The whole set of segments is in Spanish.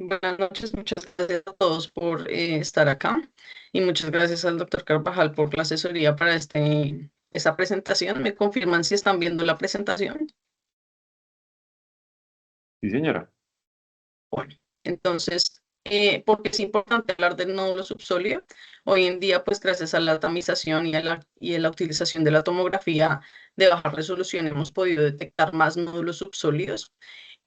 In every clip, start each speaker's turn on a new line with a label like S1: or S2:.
S1: Buenas noches, muchas gracias a todos por estar acá y muchas gracias al doctor Carvajal por la asesoría para esta presentación. ¿Me confirman si están viendo la presentación?
S2: Sí, señora.
S1: Bueno, entonces, porque es importante hablar del nódulo subsólido. Hoy en día, pues gracias a la tamización y a la utilización de la tomografía de baja resolución, hemos podido detectar más nódulos subsólidos.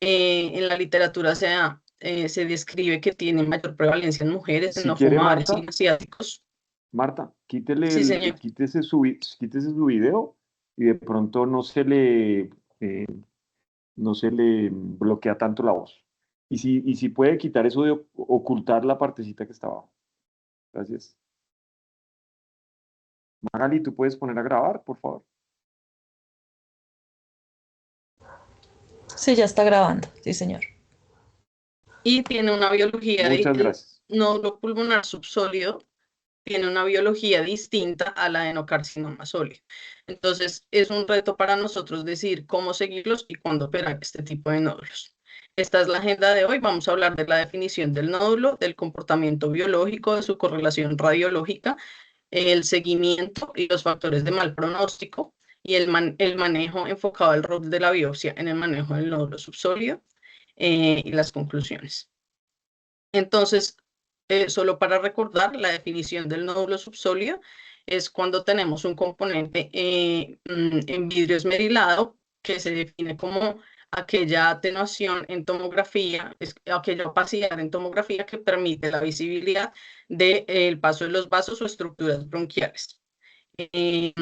S1: En la literatura se describe que tiene mayor prevalencia en mujeres, en
S2: Si
S1: no
S2: quiere,
S1: fumadores y
S2: Marta,
S1: en asiáticos.
S2: Marta,
S1: Sí, señor.
S2: quítese su video y de pronto eh, no se le bloquea tanto la voz. Y si puede quitar eso de ocultar la partecita que está abajo. Gracias. Magali, ¿tú puedes poner a grabar, por favor?
S3: Sí, ya está grabando, sí, señor.
S1: Y tiene una biología,
S2: Muchas
S1: el
S2: gracias.
S1: nódulo pulmonar subsólido tiene una biología distinta a la adenocarcinoma sólido. Entonces, es un reto para nosotros decir cómo seguirlos y cuándo operar este tipo de nódulos. Esta es la agenda de hoy. Vamos a hablar de la definición del nódulo, del comportamiento biológico, de su correlación radiológica, el seguimiento y los factores de mal pronóstico y el manejo enfocado al rol de la biopsia en el manejo del nódulo subsólido y las conclusiones. Entonces, solo para recordar, la definición del nódulo subsólido es cuando tenemos un componente en vidrio esmerilado que se define como aquella atenuación en tomografía, aquella opacidad en tomografía que permite la visibilidad del paso de los vasos o estructuras bronquiales. Eh,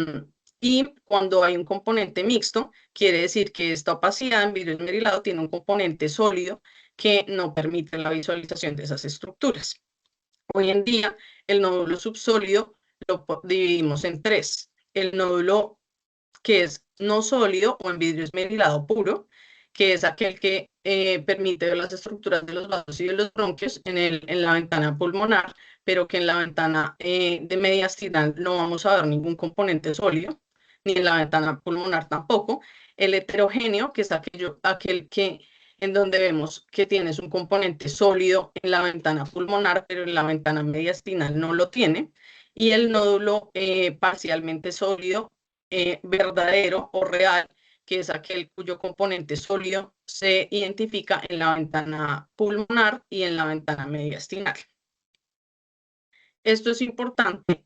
S1: y cuando hay un componente mixto, quiere decir que esta opacidad en vidrio esmerilado tiene un componente sólido que no permite la visualización de esas estructuras. Hoy en día, el nódulo subsólido lo dividimos en tres. El nódulo que es no sólido o en vidrio esmerilado puro, que es aquel que permite ver las estructuras de los vasos y de los bronquios en la ventana pulmonar, pero que en la ventana de mediastinal no vamos a ver ningún componente sólido, ni en la ventana pulmonar tampoco. El heterogéneo, que es aquel que en donde vemos que tienes un componente sólido en la ventana pulmonar, pero en la ventana mediastinal no lo tiene. Y el nódulo parcialmente sólido verdadero o real, que es aquel cuyo componente sólido se identifica en la ventana pulmonar y en la ventana mediastinal. Esto es importante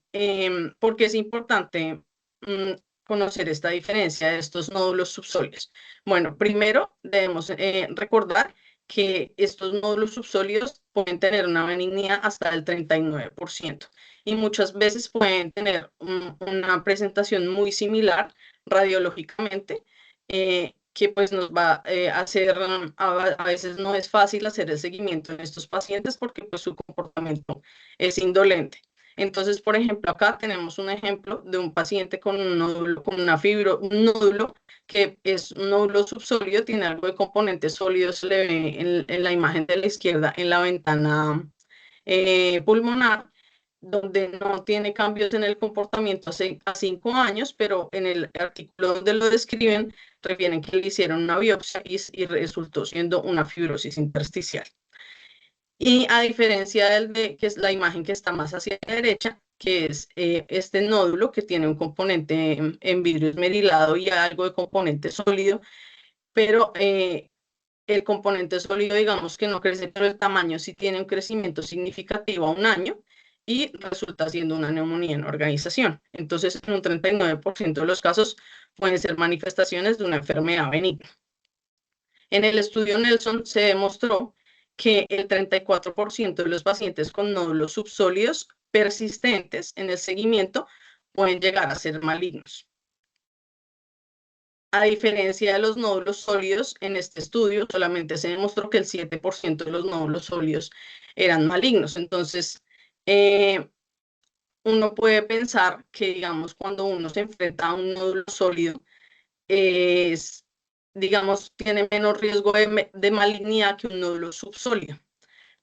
S1: porque es importante conocer esta diferencia de estos nódulos subsólidos. Bueno, primero debemos recordar que estos nódulos subsólidos pueden tener una benignidad hasta del 39% y muchas veces pueden tener una presentación muy similar radiológicamente, que pues nos va a hacer, a veces no es fácil hacer el seguimiento en estos pacientes porque pues su comportamiento es indolente. Entonces, por ejemplo, acá tenemos un ejemplo de un paciente con un nódulo, con un nódulo que es un nódulo subsólido, tiene algo de componente sólido, se le ve en la imagen de la izquierda en la ventana pulmonar, donde no tiene cambios en el comportamiento hace a 5 años, pero en el artículo donde lo describen, refieren que le hicieron una biopsia y resultó siendo una fibrosis intersticial. Y a diferencia que es la imagen que está más hacia la derecha, que es este nódulo que tiene un componente en vidrio esmerilado y algo de componente sólido, pero el componente sólido, digamos que no crece, pero el tamaño sí tiene un crecimiento significativo a un año y resulta siendo una neumonía en organización. Entonces, en un 39% de los casos pueden ser manifestaciones de una enfermedad benigna. En el estudio Nelson se demostró que el 34% de los pacientes con nódulos subsólidos persistentes en el seguimiento pueden llegar a ser malignos. A diferencia de los nódulos sólidos, en este estudio solamente se demostró que el 7% de los nódulos sólidos eran malignos. Entonces, eh, uno puede pensar que, digamos, cuando uno se enfrenta a un nódulo sólido, es, digamos, tiene menos riesgo de malignidad que un nódulo subsólido.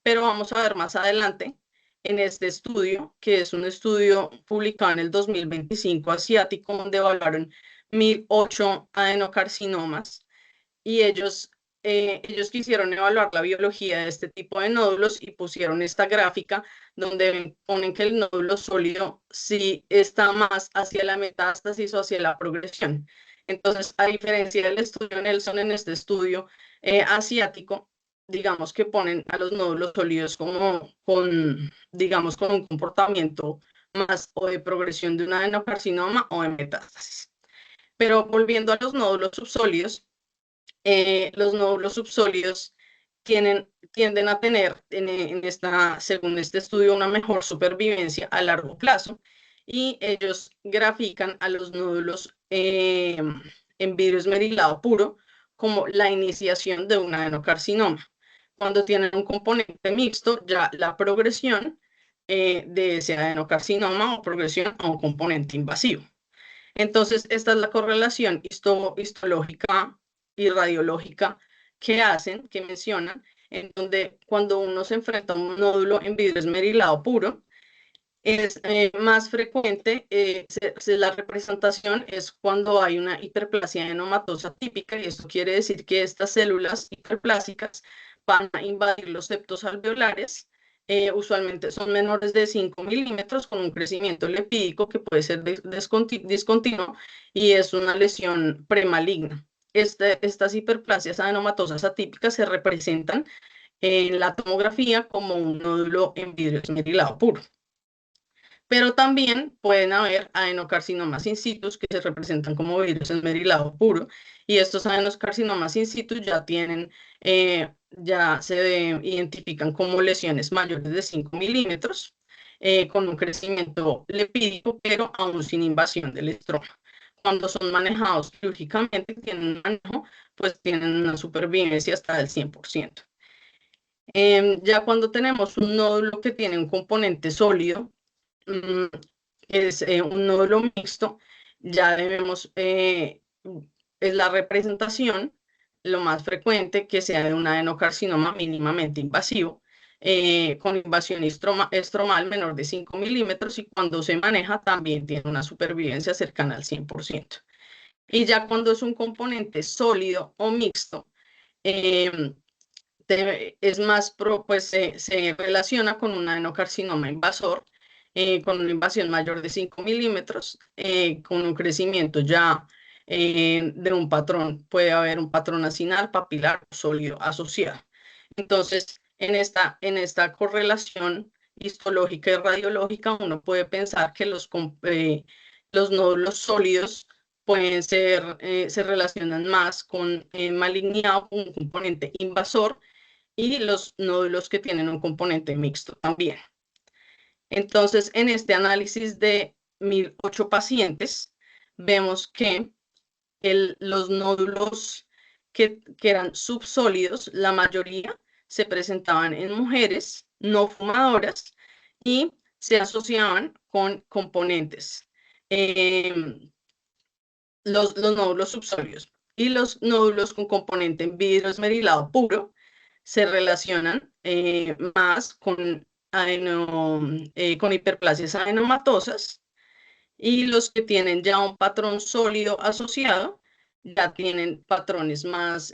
S1: Pero vamos a ver más adelante en este estudio, que es un estudio publicado en el 2025 asiático, donde evaluaron 1008 adenocarcinomas y ellos ellos quisieron evaluar la biología de este tipo de nódulos y pusieron esta gráfica donde ponen que el nódulo sólido sí está más hacia la metástasis o hacia la progresión. Entonces, a diferencia del estudio Nelson, en este estudio asiático, digamos que ponen a los nódulos sólidos como digamos, con un comportamiento más o de progresión de un adenocarcinoma o de metástasis. Pero volviendo a los nódulos subsólidos tienden a tener, según este estudio, una mejor supervivencia a largo plazo y ellos grafican a los nódulos en vidrio esmerilado puro como la iniciación de un adenocarcinoma. Cuando tienen un componente mixto, ya la progresión de ese adenocarcinoma o progresión a un componente invasivo. Entonces, esta es la correlación histológica y radiológica que mencionan, en donde cuando uno se enfrenta a un nódulo en vidrio esmerilado puro, es más frecuente, la representación es cuando hay una hiperplasia adenomatosa típica, y esto quiere decir que estas células hiperplásicas van a invadir los septos alveolares, usualmente son menores de 5 milímetros con un crecimiento lepídico que puede ser discontinuo y es una lesión premaligna. Estas hiperplasias adenomatosas atípicas se representan en la tomografía como un nódulo en vidrio esmerilado puro. Pero también pueden haber adenocarcinomas in situ que se representan como virus esmerilado puro, y estos adenocarcinomas in situ ya se identifican como lesiones mayores de 5 milímetros, con un crecimiento lepídico, pero aún sin invasión del estroma. Cuando son manejados quirúrgicamente, tienen un manejo, pues tienen una supervivencia hasta del 100%. Ya cuando tenemos un nódulo que tiene un componente sólido, es un nódulo mixto, ya es la representación, lo más frecuente, que sea de un adenocarcinoma mínimamente invasivo, con invasión estromal menor de 5 milímetros, y cuando se maneja también tiene una supervivencia cercana al 100%. Y ya cuando es un componente sólido o mixto, eh, es más pues se relaciona con un adenocarcinoma invasor, con una invasión mayor de 5 milímetros, con un crecimiento ya de un patrón, puede haber un patrón acinar, papilar o sólido asociado. Entonces, en esta correlación histológica y radiológica, uno puede pensar que los nódulos sólidos se relacionan más con malignidad, un componente invasor, y los nódulos que tienen un componente mixto también. Entonces, en este análisis de 1.008 pacientes, vemos que los nódulos que eran subsólidos, la mayoría se presentaban en mujeres no fumadoras y se asociaban con componentes, los nódulos subsólidos. Y los nódulos con componente en vidrio esmerilado puro se relacionan más con hiperplasias adenomatosas, y los que tienen ya un patrón sólido asociado ya tienen patrones más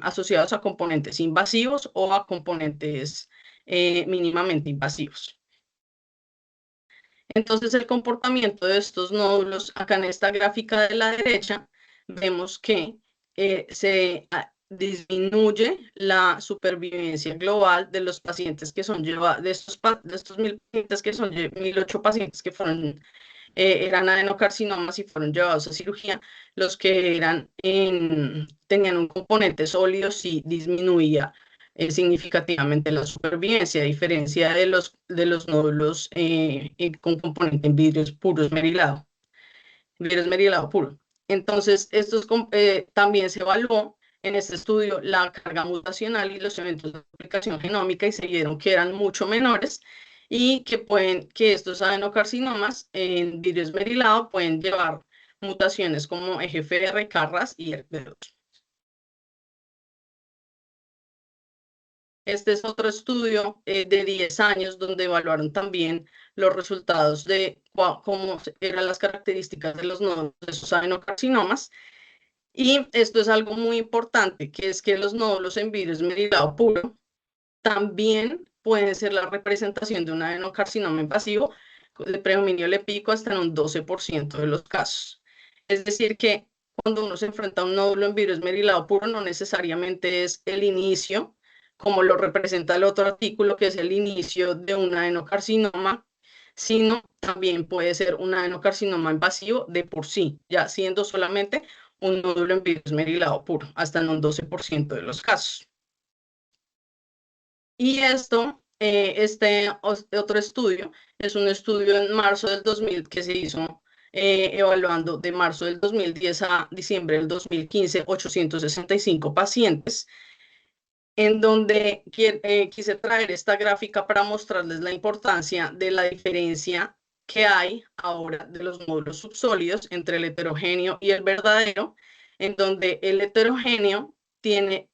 S1: asociados a componentes invasivos o a componentes mínimamente invasivos. Entonces, el comportamiento de estos nódulos, acá en esta gráfica de la derecha, vemos que se disminuye la supervivencia global de los pacientes que son llevados, de estos 1.000 pacientes que son 1.008 pacientes que eran adenocarcinomas y fueron llevados a cirugía. Los que tenían un componente sólido sí disminuía significativamente la supervivencia, a diferencia de los nódulos con componente en vidrio esmerilado puro. Entonces, también se evaluó en este estudio la carga mutacional y los eventos de duplicación genómica, y se vieron que eran mucho menores, y que estos adenocarcinomas en vidrio esmerilado pueden llevar mutaciones como EGFR, KRAS y ERK2. Este es otro estudio de 10 años donde evaluaron también los resultados de cómo eran las características de los nódulos de esos adenocarcinomas. Y esto es algo muy importante, que es que los nódulos en vidrio esmerilado puro también pueden ser la representación de un adenocarcinoma invasivo de predominio lipídico hasta en un 12% de los casos. Es decir, que cuando uno se enfrenta a un nódulo en vidrio esmerilado puro, no necesariamente es el inicio, como lo representa el otro artículo, que es el inicio de un adenocarcinoma, sino también puede ser un adenocarcinoma invasivo de por sí, ya siendo solamente un nódulo en vidrio esmerilado puro, hasta en un 12% de los casos. Y esto, otro estudio, es un estudio en marzo del 2000 que se hizo evaluando de marzo del 2010 a diciembre del 2015, 865 pacientes, en donde quise traer esta gráfica para mostrarles la importancia de la diferencia que hay ahora de los módulos subsólidos entre el heterogéneo y el verdadero, en donde el heterogéneo tiene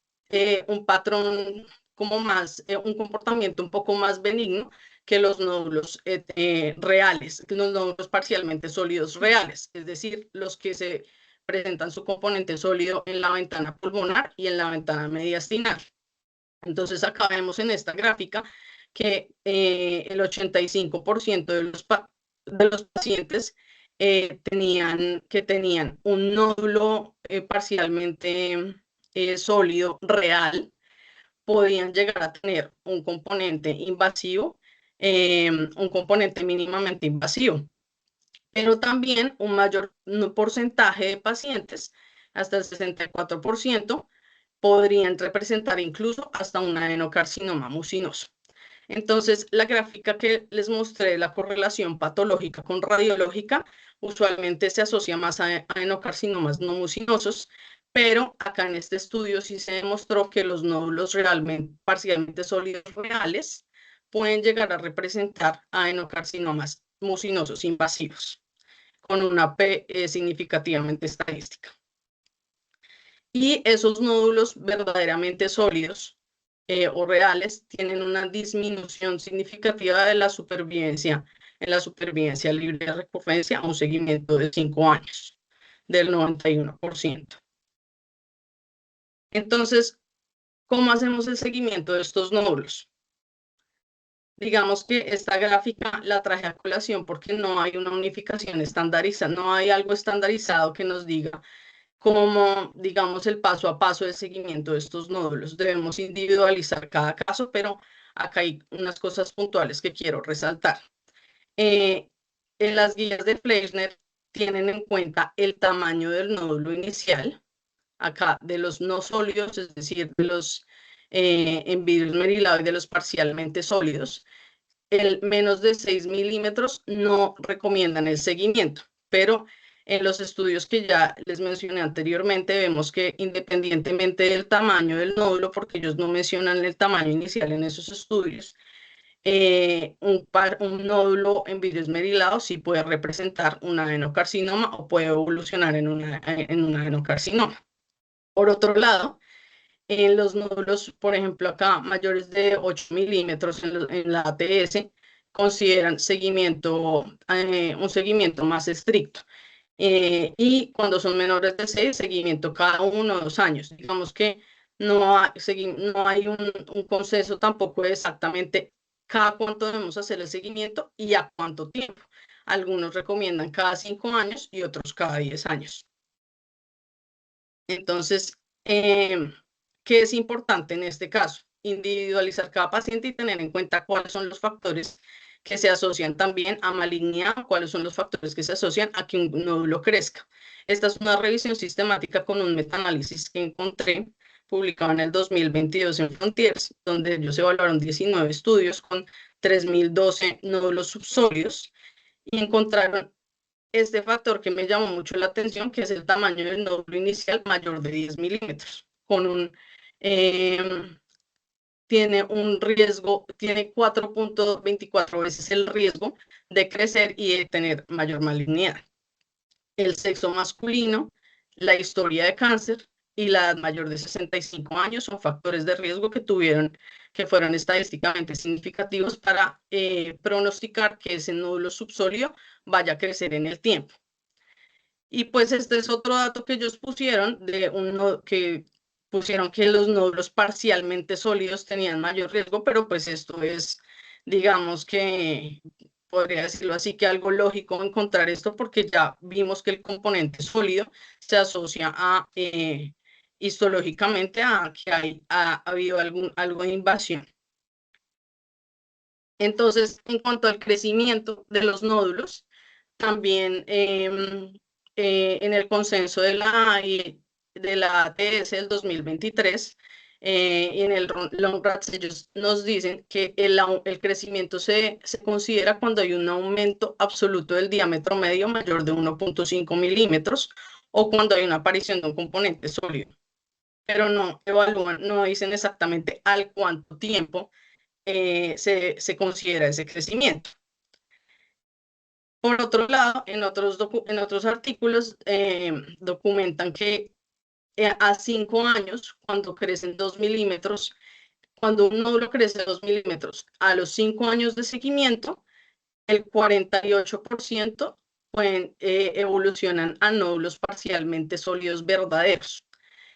S1: un patrón como más, un comportamiento un poco más benigno que los nódulos reales, que los nódulos parcialmente sólidos reales, es decir, los que se presentan su componente sólido en la ventana pulmonar y en la ventana mediastinal. Entonces acá vemos en esta gráfica que el 85% de los pacientes tenían un nódulo parcialmente sólido real, podían llegar a tener un componente invasivo, un componente mínimamente invasivo, pero también un mayor porcentaje de pacientes, hasta el 64%, podrían representar incluso hasta un adenocarcinoma mucinoso. Entonces, la gráfica que les mostré, la correlación patológica con radiológica, usualmente se asocia más a adenocarcinomas no mucinosos, pero acá en este estudio sí se demostró que los nódulos realmente parcialmente sólidos reales pueden llegar a representar adenocarcinomas mucinosos invasivos con una P significativamente estadística. Y esos nódulos verdaderamente sólidos o reales tienen una disminución significativa de la supervivencia en la supervivencia libre de recurrencia a un seguimiento de 5 años, del 91%. Entonces, ¿cómo hacemos el seguimiento de estos nódulos? Digamos que esta gráfica la traje a colación porque no hay una unificación estandarizada, no hay algo estandarizado que nos diga como, digamos, el paso a paso de seguimiento de estos nódulos. Debemos individualizar cada caso, pero acá hay unas cosas puntuales que quiero resaltar. Eh, en las guías de Fleischner tienen en cuenta el tamaño del nódulo inicial, acá de los no sólidos, es decir, de los en vidrio esmerilado y de los parcialmente sólidos. El menos de 6 milímetros no recomiendan el seguimiento, pero en los estudios que ya les mencioné anteriormente, vemos que independientemente del tamaño del nódulo, porque ellos no mencionan el tamaño inicial en esos estudios, un nódulo en vidrio esmerilado sí puede representar un adenocarcinoma o puede evolucionar en un adenocarcinoma. Por otro lado, en los nódulos, por ejemplo, acá mayores de 8 milímetros en la ATS, consideran un seguimiento más estricto. Y cuando son menores de 6, seguimiento cada 1 o 2 años. Digamos que no hay un consenso tampoco de exactamente cada cuánto debemos hacer el seguimiento y a cuánto tiempo. Algunos recomiendan cada 5 años y otros cada 10 años. Entonces, ¿qué es importante en este caso? Individualizar cada paciente y tener en cuenta cuáles son los factores que se asocian también a malignidad, cuáles son los factores que se asocian a que un nódulo crezca. Esta es una revisión sistemática con un metaanálisis que encontré publicado en el 2022 en Frontiers, donde ellos evaluaron 19 estudios con 3.012 nódulos subsólidos y encontraron este factor que me llamó mucho la atención, que es el tamaño del nódulo inicial mayor de 10 milímetros, eh, tiene un riesgo, tiene 4.24 veces el riesgo de crecer y de tener mayor malignidad. El sexo masculino, la historia de cáncer y la edad mayor de 65 años son factores de riesgo que fueron estadísticamente significativos para pronosticar que ese nódulo subsólido vaya a crecer en el tiempo. Y pues este es otro dato que ellos pusieron, que pusieron que los nódulos parcialmente sólidos tenían mayor riesgo, pero pues esto es, digamos que, podría decirlo así, que algo lógico encontrar esto porque ya vimos que el componente sólido se asocia histológicamente a que ha habido algo de invasión. Entonces, en cuanto al crecimiento de los nódulos, también en el consenso de la ATS del 2023 y en el LONGRATS, ellos nos dicen que el crecimiento se considera cuando hay un aumento absoluto del diámetro medio mayor de 1.5 milímetros o cuando hay una aparición de un componente sólido, pero no evalúan, no dicen exactamente al cuánto tiempo se considera ese crecimiento. Por otro lado, en otros artículos documentan que a 5 años, cuando crecen 2 milímetros, cuando un nódulo crece 2 milímetros, a los 5 años de seguimiento, el 48% evolucionan a nódulos parcialmente sólidos verdaderos,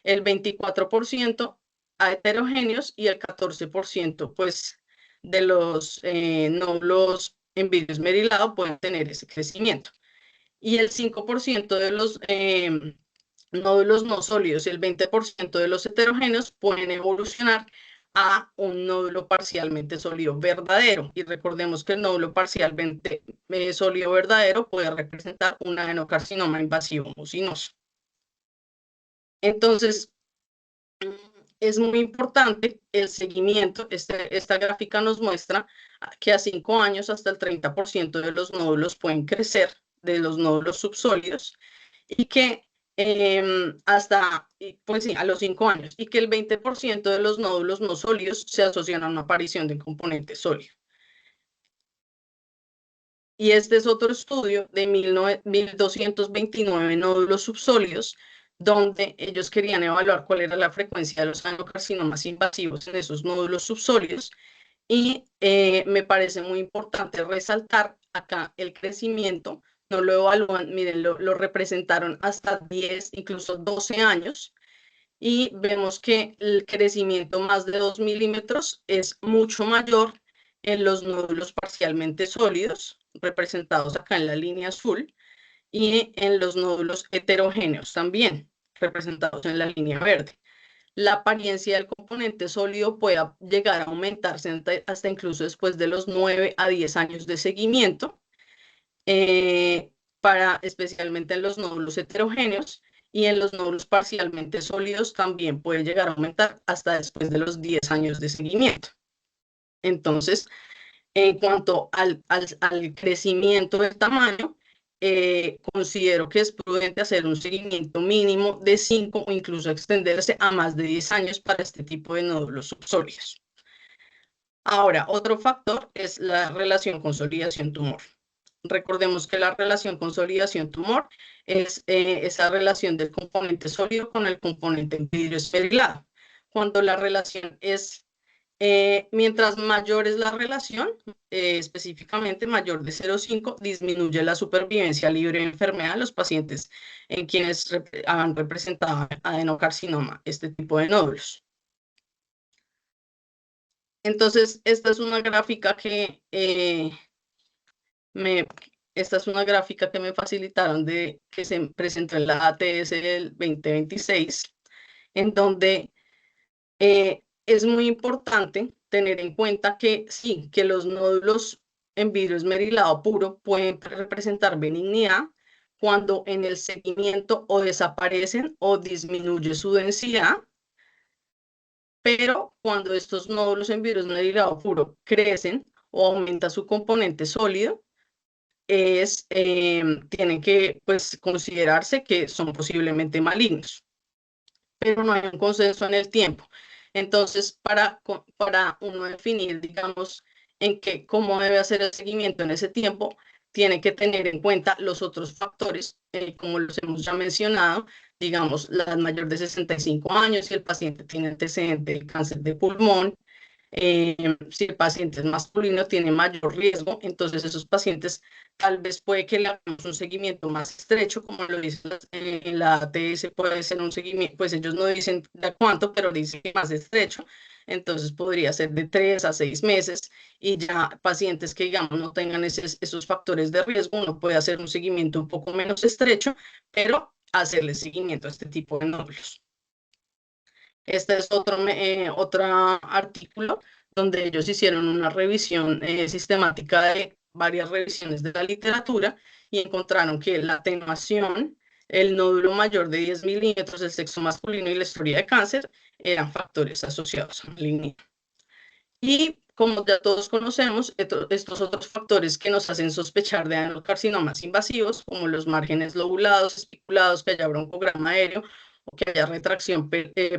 S1: el 24% a heterogéneos y el 14% pues, de los nódulos en vidrio esmerilado pueden tener ese crecimiento. Y el 5% de los nódulos no sólidos y el 20% de los heterogéneos pueden evolucionar a un nódulo parcialmente sólido verdadero. Y recordemos que el nódulo parcialmente sólido verdadero puede representar un adenocarcinoma invasivo mucinoso. Entonces, es muy importante el seguimiento. Esta gráfica nos muestra que a 5 años hasta el 30% de los nódulos pueden crecer, de los nódulos subsólidos, y que pues sí, a los 5 años, y que el 20% de los nódulos no sólidos se asocian a una aparición de un componente sólido. Y este es otro estudio de 1229 nódulos subsólidos, donde ellos querían evaluar cuál era la frecuencia de los adenocarcinomas invasivos en esos nódulos subsólidos. Y me parece muy importante resaltar acá el crecimiento. No lo evalúan, miren, lo representaron hasta 10, incluso 12 años. Y vemos que el crecimiento más de 2 milímetros es mucho mayor en los nódulos parcialmente sólidos, representados acá en la línea azul, y en los nódulos heterogéneos también, representados en la línea verde. La apariencia del componente sólido puede llegar a aumentarse hasta incluso después de los 9 a 10 años de seguimiento, especialmente en los nódulos heterogéneos, y en los nódulos parcialmente sólidos también puede llegar a aumentar hasta después de los 10 años de seguimiento. Entonces, en cuanto al crecimiento del tamaño, considero que es prudente hacer un seguimiento mínimo de 5 o incluso extenderse a más de 10 años para este tipo de nódulos subsólidos. Ahora, otro factor es la relación consolidación-tumor. Recordemos que la relación consolidación-tumor es esa relación del componente sólido con el componente en vidrio esmerilado. Cuando la relación es mientras mayor es la relación, específicamente mayor de 0,5, disminuye la supervivencia libre de enfermedad de los pacientes en quienes han representado adenocarcinoma, este tipo de nódulos. Entonces, esta es una gráfica que me facilitaron que se presentó en la ATS del 2026, en donde es muy importante tener en cuenta que sí, que los nódulos en vidrio esmerilado puro pueden representar benignidad cuando en el seguimiento o desaparecen o disminuye su densidad, pero cuando estos nódulos en vidrio esmerilado puro crecen o aumenta su componente sólido, tienen que pues, considerarse que son posiblemente malignos, pero no hay un consenso en el tiempo. Entonces, para uno definir, digamos, cómo debe hacer el seguimiento en ese tiempo, tiene que tener en cuenta los otros factores, como los hemos ya mencionado, digamos, la edad mayor de 65 años, si el paciente tiene antecedente de cáncer de pulmón, Si el paciente es masculino, tiene mayor riesgo, entonces esos pacientes tal vez puede que le hagamos un seguimiento más estrecho, como lo dice en la ATS, puede ser un seguimiento, pues ellos no dicen de cuánto, pero dicen que más estrecho, entonces podría ser de 3 a 6 meses, y ya pacientes que, digamos, no tengan esos factores de riesgo, uno puede hacer un seguimiento un poco menos estrecho, pero hacerle seguimiento a este tipo de nódulos. Este es otro artículo donde ellos hicieron una revisión sistemática de varias revisiones de la literatura y encontraron que la atenuación, el nódulo mayor de 10 milímetros, el sexo masculino y la historia de cáncer eran factores asociados a malignidad. Y como ya todos conocemos, estos otros factores que nos hacen sospechar de adenocarcinomas invasivos, como los márgenes lobulados, espiculados, que haya broncograma aéreo, o que haya retracción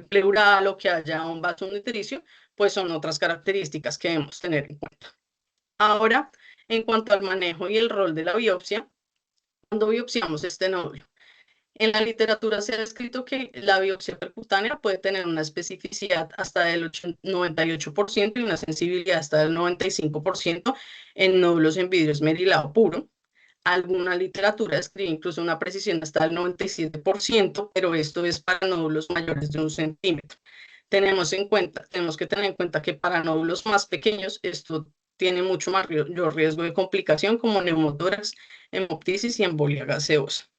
S1: pleural, o que haya un vaso unitericio, pues son otras características que debemos tener en cuenta. Ahora, en cuanto al manejo y el rol de la biopsia, cuando biopsiamos este nódulo, en la literatura se ha descrito que la biopsia percutánea puede tener una especificidad hasta del 98% y una sensibilidad hasta del 95% en nódulos en vidrio esmerilado puro. Alguna literatura describe incluso una precisión hasta el 97%, pero esto es para nódulos mayores de 1 centímetro. Tenemos que tener en cuenta que para nódulos más pequeños esto tiene mucho mayor riesgo de complicación, como neumotórax, hemoptisis y embolia gaseosa.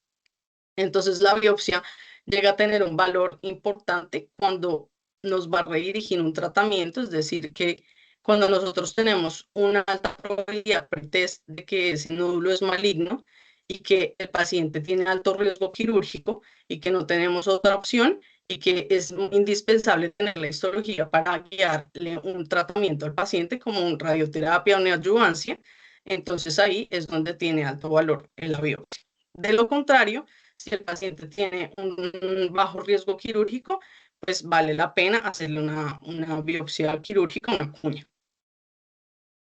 S1: Entonces, la biopsia llega a tener un valor importante cuando nos va a redirigir un tratamiento, es decir, que cuando nosotros tenemos una alta probabilidad pretest de que ese nódulo es maligno y que el paciente tiene alto riesgo quirúrgico y que no tenemos otra opción y que es indispensable tener la histología para guiarle un tratamiento al paciente como un radioterapia o neoadjuvancia, entonces ahí es donde tiene alto valor en la biopsia. De lo contrario, si el paciente tiene un bajo riesgo quirúrgico, pues vale la pena hacerle una biopsia quirúrgica, una cuña.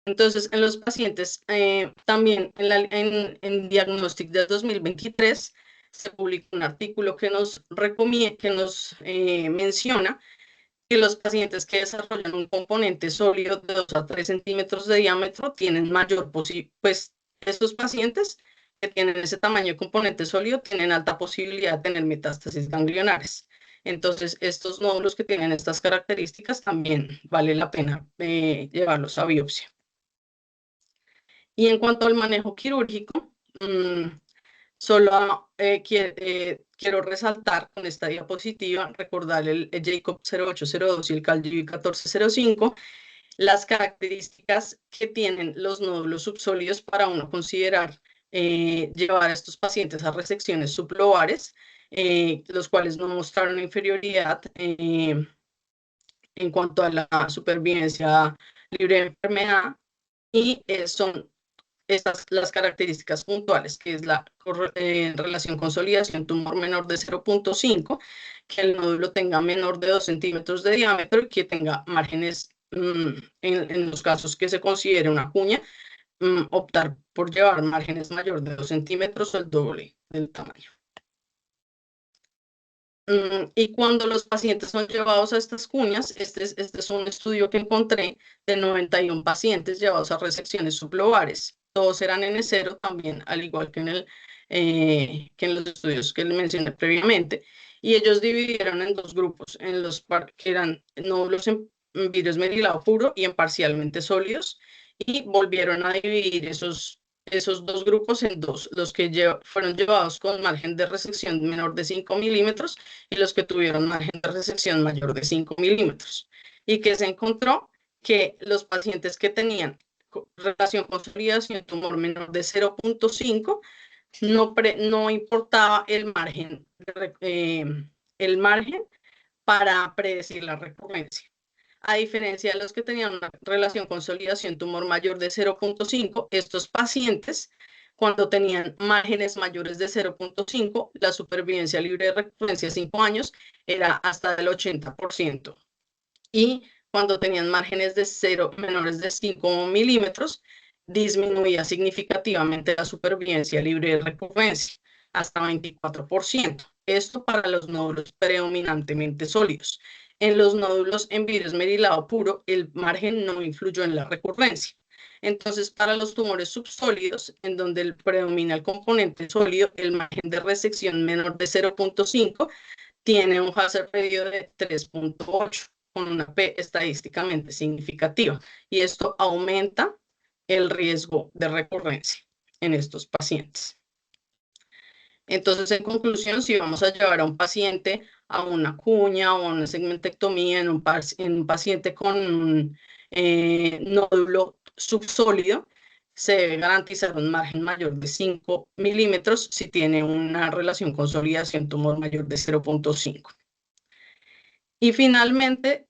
S1: Entonces, en los pacientes, también en Diagnostic del 2023, se publicó un artículo que nos menciona que los pacientes que desarrollan un componente sólido de 2 a 3 centímetros de diámetro tienen mayor posibilidad, pues estos pacientes que tienen ese tamaño de componente sólido tienen alta posibilidad de tener metástasis ganglionares. Entonces, estos nódulos que tienen estas características también vale la pena llevarlos a biopsia. Y en cuanto al manejo quirúrgico, solo quiero resaltar con esta diapositiva, recordar el Jacob 0802 y el CalGB 1405, las características que tienen los nódulos subsólidos para uno considerar llevar a estos pacientes a resecciones sublobares, los cuales no mostraron inferioridad en cuanto a la supervivencia libre de enfermedad, y son estas las características puntuales, que es la relación consolidación tumor menor de 0.5, que el nódulo tenga menor de 2 centímetros de diámetro y que tenga márgenes, en los casos que se considere una cuña, optar por llevar márgenes mayor de 2 centímetros o el doble del tamaño. Y cuando los pacientes son llevados a estas cuñas, este es un estudio que encontré de 91 pacientes llevados a resecciones sublobares. Todos eran N0 también, al igual que en los estudios que les mencioné previamente. Y ellos dividieron en dos grupos, en los que eran nódulos en vidrio esmerilado puro y en parcialmente sólidos, y volvieron a dividir esos dos grupos en dos, los que fueron llevados con margen de resección menor de 5 milímetros y los que tuvieron margen de resección mayor de 5 milímetros. Y que se encontró que los pacientes que tenían relación consolidación tumor menor de 0.5, no importaba el margen para predecir la recurrencia. A diferencia de los que tenían una relación consolidación tumor mayor de 0.5, estos pacientes, cuando tenían márgenes mayores de 0.5, la supervivencia libre de recurrencia a 5 años era hasta del 80%. Y cuando tenían márgenes de 0 menores de 5 milímetros, disminuía significativamente la supervivencia libre de recurrencia, hasta 24%. Esto para los nódulos predominantemente sólidos. En los nódulos en vidrio esmerilado puro, el margen no influyó en la recurrencia. Entonces, para los tumores subsólidos, en donde predomina el componente sólido, el margen de resección menor de 0.5 tiene un hazard ratio de 3.8, con una P estadísticamente significativa. Y esto aumenta el riesgo de recurrencia en estos pacientes. Entonces, en conclusión, si vamos a llevar a un paciente a una cuña o una segmentectomía en un paciente con un nódulo subsólido, se debe garantizar un margen mayor de 5 milímetros si tiene una relación consolidación tumor mayor de 0.5. Y finalmente,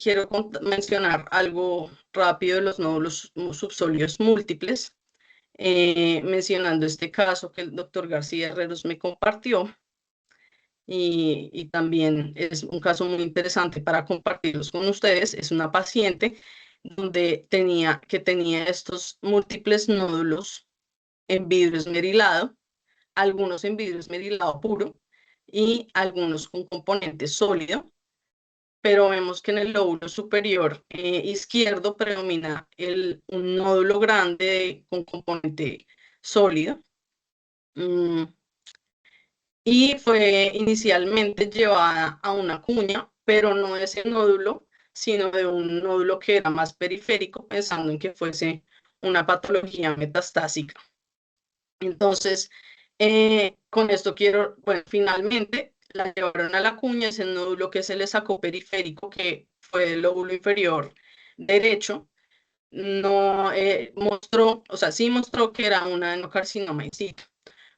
S1: quiero mencionar algo rápido de los nódulos subsólidos múltiples, mencionando este caso que el doctor García Herreros me compartió. Y también es un caso muy interesante para compartirlos con ustedes. Es una paciente donde tenía estos múltiples nódulos en vidrio esmerilado, algunos en vidrio esmerilado puro y algunos con componente sólido, pero vemos que en el lóbulo superior izquierdo predomina un nódulo grande con componente sólido. Y fue inicialmente llevada a una cuña, pero no de ese nódulo, sino de un nódulo que era más periférico, pensando en que fuese una patología metastásica. Entonces, con esto quiero, bueno, finalmente la llevaron a la cuña, ese nódulo que se le sacó periférico, que fue el lóbulo inferior derecho, no mostró, o sea, sí mostró que era un adenocarcinoma in situ.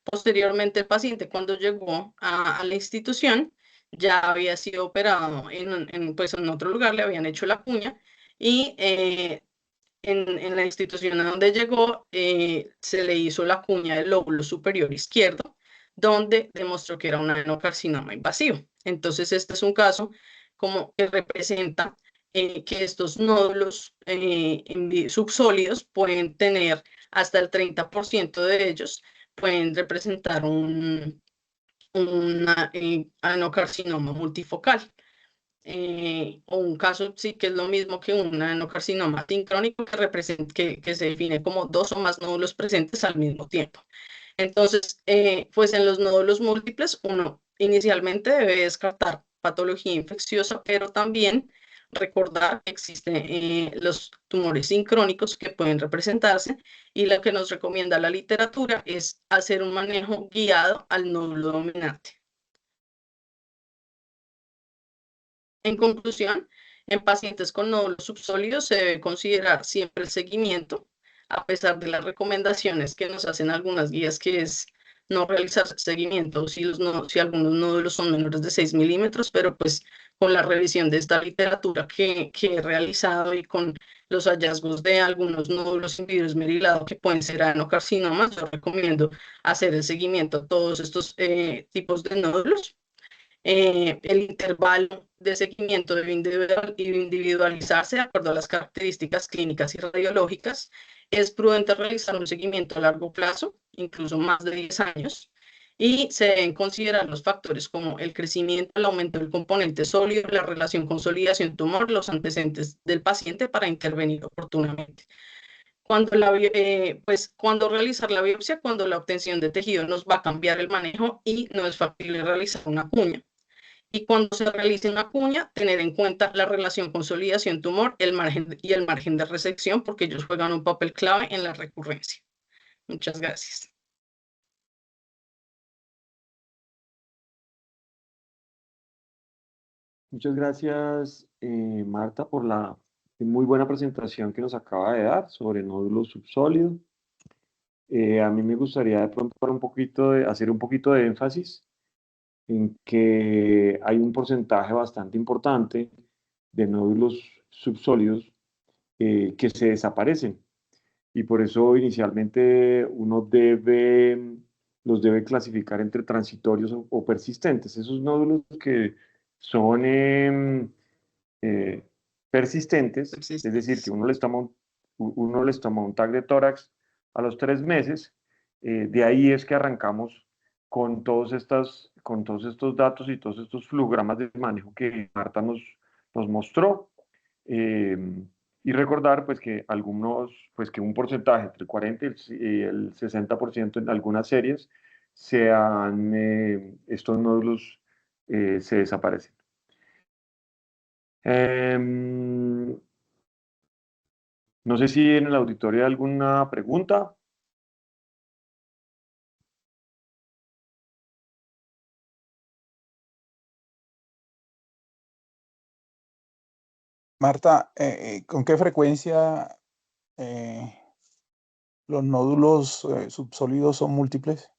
S1: Posteriormente, el paciente, cuando llegó a la institución, ya había sido operado pues, en otro lugar, le habían hecho la cuña y en la institución a donde llegó se le hizo la cuña del lóbulo superior izquierdo, donde demostró que era un adenocarcinoma invasivo. Entonces, este es un caso como que representa que estos nódulos subsólidos pueden tener hasta el 30% de ellos pueden representar un adenocarcinoma multifocal. O un caso sí que es lo mismo que un adenocarcinoma sincrónico que se define como dos o más nódulos presentes al mismo tiempo. Entonces, pues en los nódulos múltiples, uno inicialmente debe descartar patología infecciosa, pero también recordar que existen los tumores sincrónicos que pueden representarse y lo que nos recomienda la literatura es hacer un manejo guiado al nódulo dominante. En conclusión, en pacientes con nódulos subsólidos se debe considerar siempre el seguimiento, a pesar de las recomendaciones que nos hacen algunas guías, que es no realizar seguimiento si algunos nódulos son menores de 6 milímetros, pero pues con la revisión de esta literatura que he realizado y con los hallazgos de algunos nódulos en vidrio esmerilado que pueden ser adenocarcinomas, yo recomiendo hacer el seguimiento a todos estos tipos de nódulos. El intervalo de seguimiento debe individualizarse de acuerdo a las características clínicas y radiológicas. Es prudente realizar un seguimiento a largo plazo, incluso más de 10 años, y se deben considerar los factores como el crecimiento, el aumento del componente sólido, la relación consolidación-tumor, los antecedentes del paciente para intervenir oportunamente. Cuando realizar la biopsia, cuando la obtención de tejido nos va a cambiar el manejo y no es factible realizar una cuña. Y cuando se realice una cuña, tener en cuenta la relación consolidación-tumor el margen de resección, porque ellos juegan un papel clave en la recurrencia. Muchas gracias.
S2: Muchas gracias, Marta, por la muy buena presentación que nos acaba de dar sobre nódulos subsólidos. A mí me gustaría de pronto hacer un poquito de énfasis en que hay un porcentaje bastante importante de nódulos subsólidos que se desaparecen. Y por eso inicialmente los debe clasificar entre transitorios o persistentes. Esos nódulos que son eh, persistentes, es decir, que uno les toma un tag de tórax a los 3 meses, de ahí es que arrancamos con con todos estos datos y todos estos flujogramas de manejo que Marta nos mostró. Eh, y recordar pues que pues que un porcentaje entre el 40 y el 60% en algunas series estos nódulos se desaparecen. Em, no sé si en el auditorio hay alguna pregunta.
S3: Marta, ¿con qué frecuencia eh, los nódulos subsólidos son múltiples?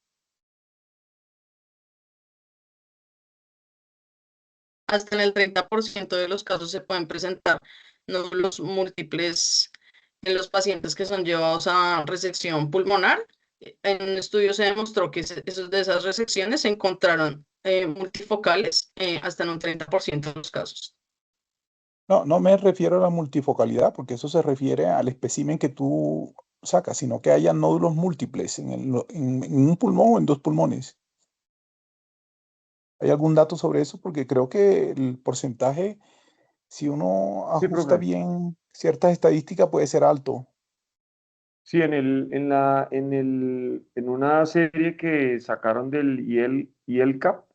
S1: Hasta en el 30% de los casos se pueden presentar nódulos múltiples en los pacientes que son llevados a resección pulmonar. En un estudio se demostró que de esas resecciones se encontraron multifocales hasta en un 30% de los casos.
S3: No, no me refiero a la multifocalidad, porque eso se refiere al espécimen que tú sacas, sino que haya nódulos múltiples en un pulmón o en dos pulmones. ¿Hay algún dato sobre eso? Porque creo que el porcentaje, si uno
S2: Sí,
S3: ajusta
S2: profe.
S3: bien ciertas estadísticas, puede ser alto.
S2: Sí, en una serie que sacaron del IELCAP,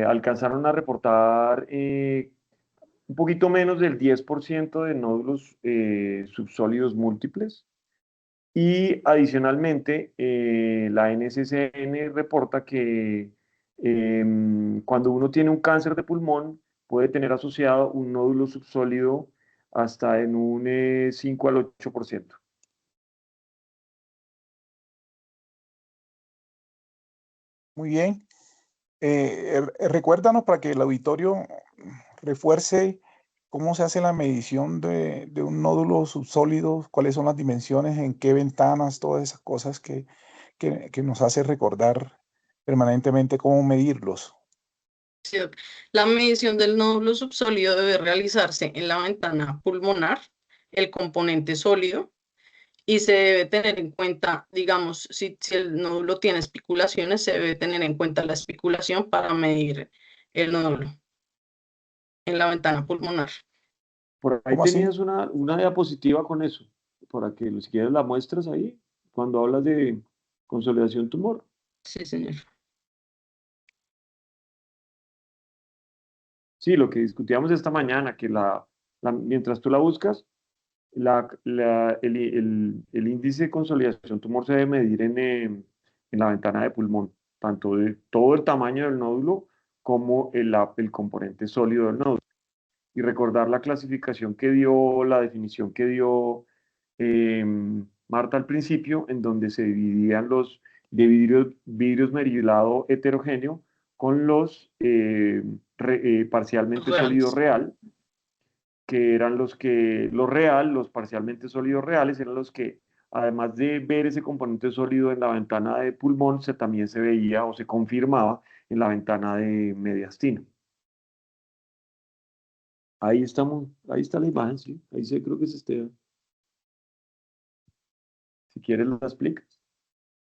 S2: alcanzaron a reportar un poquito menos del 10% de nódulos subsólidos múltiples. Y adicionalmente, la NCCN reporta que cuando uno tiene un cáncer de pulmón, puede tener asociado un nódulo subsólido hasta en un 5 al 8%.
S3: Muy bien. Recuérdanos para que el auditorio refuerce cómo se hace la medición de un nódulo subsólido, cuáles son las dimensiones, en qué ventanas, todas esas cosas que nos hace recordar permanentemente cómo medirlos.
S1: Sí, la medición del nódulo subsólido debe realizarse en la ventana pulmonar, el componente sólido, y se debe tener en cuenta, digamos, si el nódulo tiene espiculaciones, se debe tener en cuenta la espiculación para medir el nódulo en la ventana pulmonar.
S2: Por ahí
S3: ¿Cómo así?
S2: tenías una diapositiva con eso, para que si quieres la muestras ahí, cuando hablas de consolidación tumor.
S1: Sí, señor.
S2: Sí, lo que discutíamos esta mañana, que mientras tú la buscas, el índice de consolidación tumor se debe medir en la ventana de pulmón, tanto de todo el tamaño del nódulo como el componente sólido del nódulo. Y recordar la clasificación que dio, la definición que dio Marta al principio, en donde se dividían los de vidrio esmerilado heterogéneo con los parcialmente sólido
S1: Reales.
S2: real, que eran los parcialmente sólidos reales, eran los que, además de ver ese componente sólido en la ventana de pulmón, también se veía o se confirmaba en la ventana de mediastino. Ahí estamos, ahí está la imagen, sí, ahí sí creo que es Esteban. Si quieres la explicas.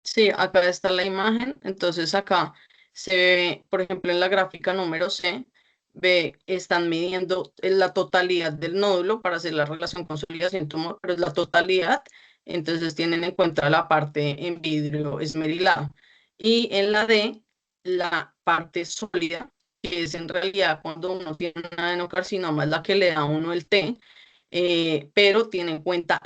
S1: Sí, acá está la imagen. Entonces acá se ve, por ejemplo, en la gráfica número C, están midiendo la totalidad del nódulo para hacer la relación consolidación-tumor, pero es la totalidad. Entonces tienen en cuenta la parte en vidrio esmerilado. Y en la D, la parte sólida, que es en realidad cuando uno tiene un adenocarcinoma, es la que le da a uno el T, pero tiene en cuenta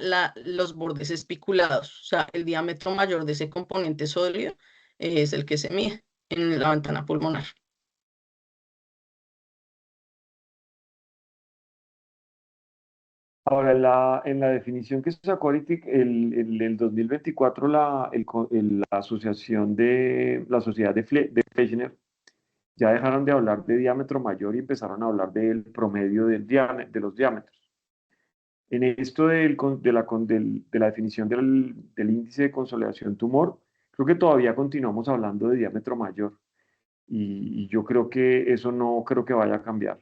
S1: los bordes espiculados, o sea, el diámetro mayor de ese componente sólido es el que se mide en la ventana pulmonar.
S2: Ahora, en la definición que se sacó ahorita, el 2024, la asociación la sociedad de Fechner, ya dejaron de hablar de diámetro mayor y empezaron a hablar del promedio de los diámetros. En esto de la definición del índice de consolidación tumor, creo que todavía continuamos hablando de diámetro mayor y yo creo que eso no creo que vaya a cambiar.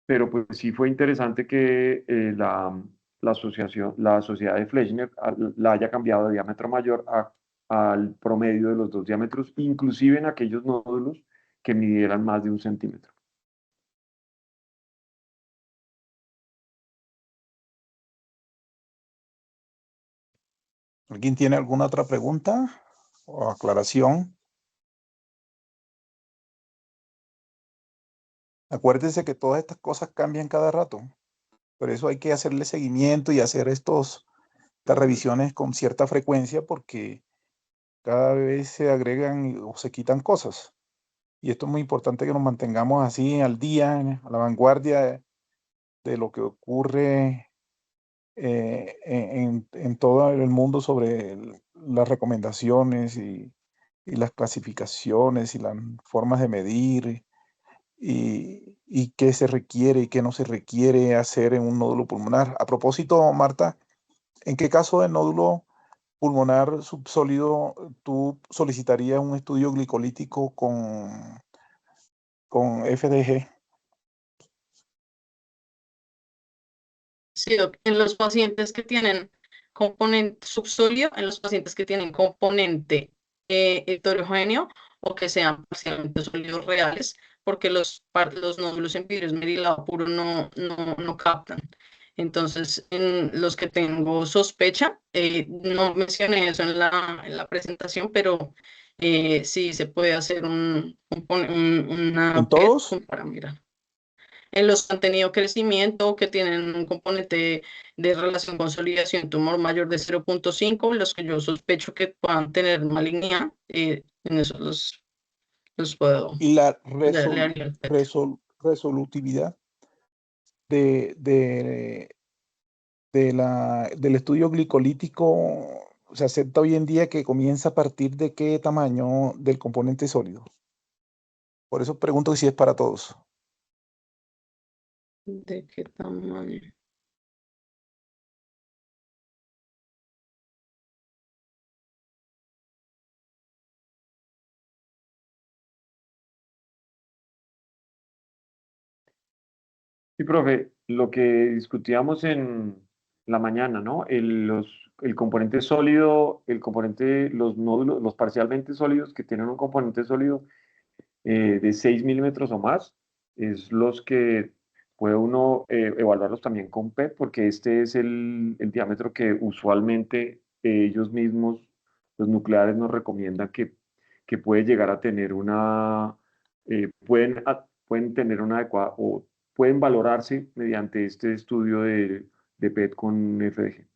S2: Pero pues sí fue interesante que la sociedad de Fleischner la haya cambiado de diámetro mayor a al promedio de los dos diámetros, inclusive en aquellos nódulos que midieran más de 1 centímetro.
S3: ¿Alguien tiene alguna otra pregunta o aclaración? Acuérdense que todas estas cosas cambian cada rato. Por eso hay que hacerle seguimiento y hacer estas revisiones con cierta frecuencia, porque cada vez se agregan o se quitan cosas. Y esto es muy importante que nos mantengamos así al día, a la vanguardia de lo que ocurre en todo el mundo sobre las recomendaciones y las clasificaciones y las formas de medir y qué se requiere y qué no se requiere hacer en un nódulo pulmonar. A propósito, Marta, ¿en qué caso de nódulo pulmonar subsólido tú solicitarías un estudio glicolítico con FDG?
S1: Sí, en los pacientes que tienen componente subsólido, en los pacientes que tienen componente heterogéneo o que sean parcialmente sólidos reales, porque los nódulos en vidrio esmerilado puro no captan. Entonces, en los que tengo sospecha, no mencioné eso en la presentación, pero sí se puede hacer una
S3: ¿En
S1: PET
S3: todos?
S1: para mirar. En los que han tenido crecimiento, que tienen un componente de relación consolidación tumor mayor de 0.5, los que yo sospecho que puedan tener malignidad, en eso los puedo,
S3: Y la
S1: le haría el PET.
S3: resolutividad del estudio glicolítico se acepta hoy en día que comienza a partir de qué tamaño del componente sólido. Por eso pregunto si es para todos.
S1: ¿De qué tamaño?
S2: Sí, profe, lo que discutíamos en la mañana, ¿no? El componente sólido, los nódulos, los parcialmente sólidos que tienen un componente sólido de 6 milímetros o más, es los que puede uno evaluarlos también con PET, porque este es el diámetro que usualmente ellos mismos, los nucleares, nos recomiendan que puede llegar a tener pueden tener una adecuada o pueden valorarse mediante este estudio de PET con FDG.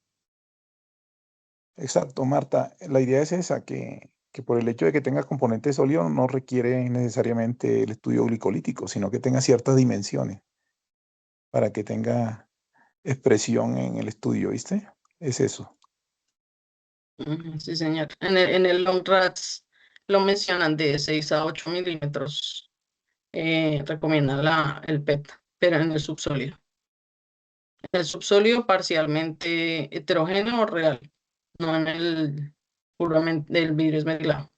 S3: Exacto, Marta. La idea es esa, que por el hecho de que tenga componente sólido no requiere necesariamente el estudio glicolítico, sino que tenga ciertas dimensiones para que tenga expresión en el estudio, ¿viste? Es eso.
S1: Sí, señor. En el long rats lo mencionan de 6 a 8 milímetros. Recomiendan el PET, pero en el subsólido. En el subsólido parcialmente heterogéneo o real, no en el puramente del vidrio esmerilado,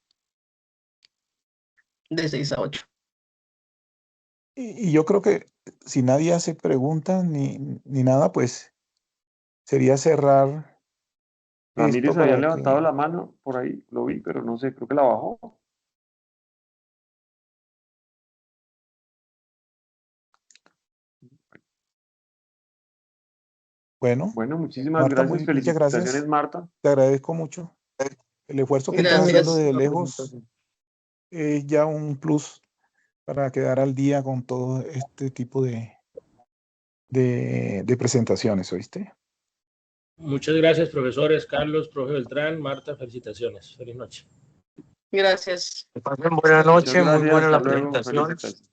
S1: de 6 a 8.
S3: Y yo creo que si nadie hace preguntas ni nada, pues sería cerrar esto
S2: Ramírez había
S3: para
S2: levantado
S3: que...
S2: la mano, por ahí lo vi, pero no sé, creo que la bajó.
S3: Bueno,
S2: Bueno, muchísimas
S3: Marta,
S2: gracias,
S3: muchas
S2: felicitaciones,
S3: gracias.
S2: Marta.
S3: Te agradezco mucho. El esfuerzo que estás haciendo
S1: Gracias.
S3: desde lejos es ya un plus para quedar al día con todo este tipo de presentaciones, ¿oíste?
S4: Muchas gracias, profesores Carlos, profe Beltrán, Marta, felicitaciones. Feliz noche.
S1: Gracias.
S5: Que pasen buena noche,
S2: Muchas
S5: muy
S2: gracias,
S5: buena
S2: hasta
S5: la
S2: luego,
S5: presentación.
S2: felicitaciones.